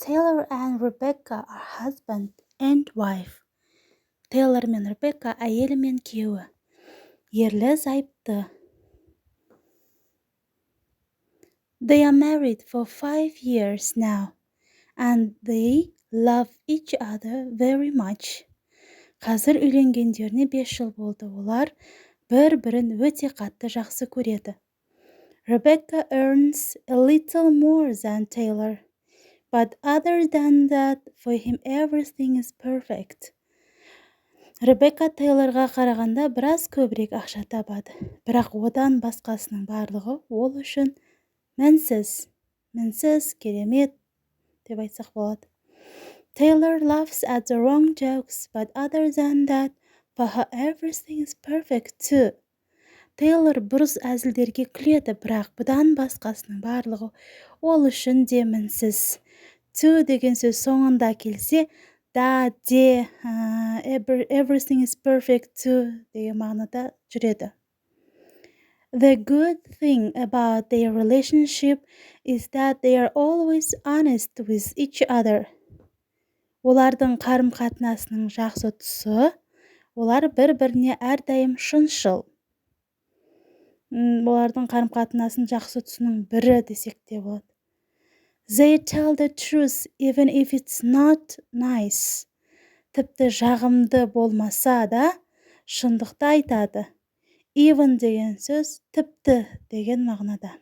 Taylor and Rebecca are husband and wife. Taylor мен Rebecca әйелі мен күйеуі. Ерлі зайыпты. They are married for 5 years now, and they love each other very much. Қазір үйленгендеріне 5 жыл болды. Олар бір-бірін өте қатты жақсы көреді. Rebecca earns a little more than Taylor, but other than that, for him everything is perfect. Ребекка Тейлорға қарағанда біраз көбірек ақша табады. Бірақ одан басқасының барлығы ол үшін мінсіз, керемет деп айтсақ болады. Taylor laughs at the wrong jokes, but other than that, for her everything is perfect too. Тейлор бұрыс әзілдерге күледі, бірақ бұдан басқасының барлығы ол үшін де мінсіз. To деген сөз соңында келсе, да, де, everything is perfect too деген мағынада жүреді. The good thing about their relationship is that they are always honest with each other. Олардың қарым-қатынасының жақсы тұсы, олар бір-біріне әрдайым шыншыл. Олардың қарым-қатынасының жақсы тұсының бірі десек те болады. They tell the truth even if it's not nice. Тіпті жағымды болмаса да, шындықты айтады. Even деген сөз тіпті деген мағынада.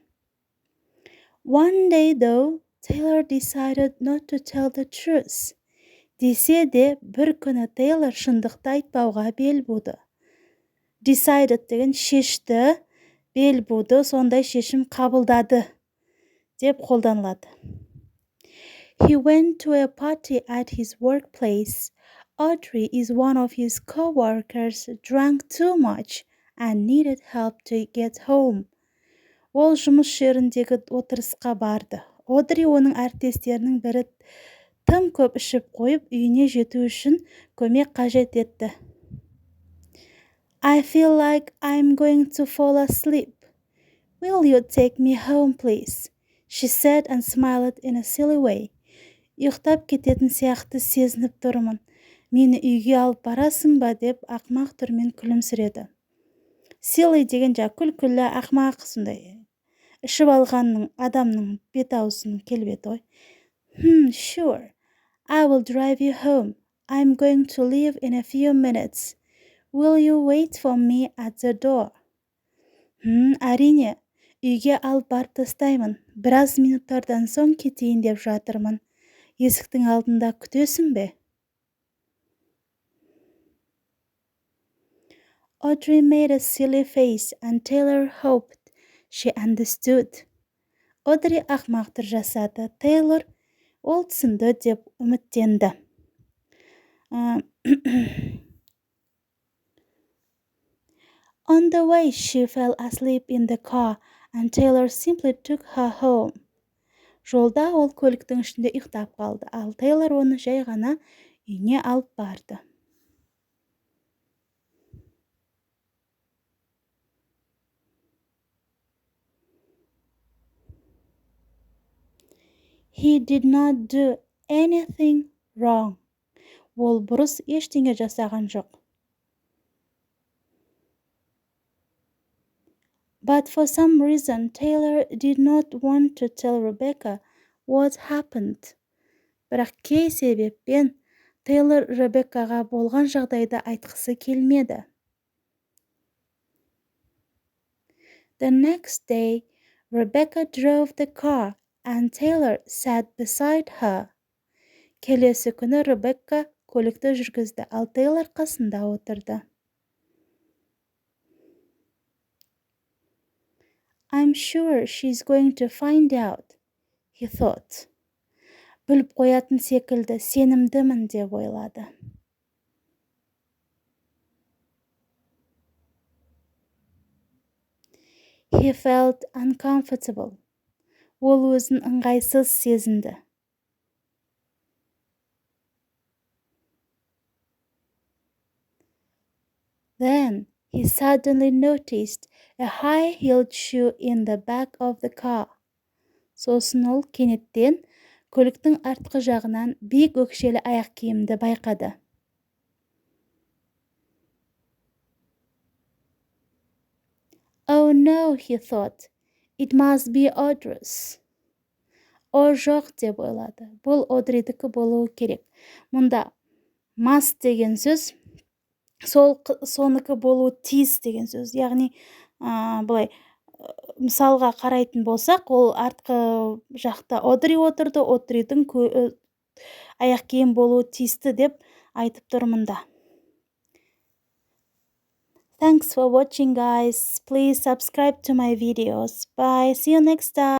One day though, Taylor decided not to tell the truth. Десе де, бір күні Тейлор шындықты айтпауға бел буды. Decided деген шешті, бел буды, сондай шешім қабылдады деп қолданылады. He went to a party at his workplace. Audrey is one of his co-workers, drank too much and needed help to get home. Ол жұмыс жеріндегі отырысқа барды. Одри оның әріптестерінің бірі тым көп ішіп қойып, үйіне жету үшін көмек қажет етті. I feel like I'm going to fall asleep. Will you take me home, please? She said and smiled in a silly way. Ұйықтап кететін сияқты сезініп тұрмын. Мені үйге алып барасың ба деп ақмақ түрмен күлімсіреді. Silly деген күлкілі, ақмақ сондай. Ішіп алғанның адамның бет-аузының келбеті ғой. Sure. I will drive you home. I'm going to leave in a few minutes. Will you wait for me at the door? Әрине, үйге алып барып тастаймын. Біраз минуттардан соң кетейін деп жатырмын. Есіктің алдында күтесің бе? Audrey made a silly face and Taylor hoped she understood. Audrey ақмақтыр жасады. Taylor ол түсінді деп үміттенді. On the way, she fell asleep in the car and Taylor simply took her home. Жолда ол көліктің ішінде ұйықтап қалды, ал Тейлор оны жай ғана үйіне алып барды. He did not do anything wrong. Ол бұрыс ештеңе жасаған жоқ. But for some reason, Taylor did not want to tell Rebecca what happened. Бірақ кей себеппен Тейлор Ребеккаға болған жағдайды айтқысы келмеді. The next day, Rebecca drove the car and Taylor sat beside her. Келесі күні Ребекка көлікті жүргізді, ал Тейлор қасында отырды. I'm sure she's going to find out, he thought. Біліп қоятын секілді, сенімдімін деп ойлады. He felt uncomfortable. Ол өзін ыңғайсыз сезінді. Then he suddenly noticed a high-heeled shoe in the back of the car. Сосын ол кенеттен көліктің артқы жағынан биік өкшелі аяқ киімді байқады. Oh no, he thought. It must be Audrey's. О жоқ деп ойлады. Бұл Одридікі болуы керек. Мұнда must деген сөз соныкі болуы тиіс деген сөз. Яғни, былай мысалға қарайтын болсақ, ол артқы жақта Одри отырды, Одридың аяқ киім болуы тиісті деп айтып тұрмында. Thanks for watching, guys. Please subscribe to my videos. Bye. See you next time.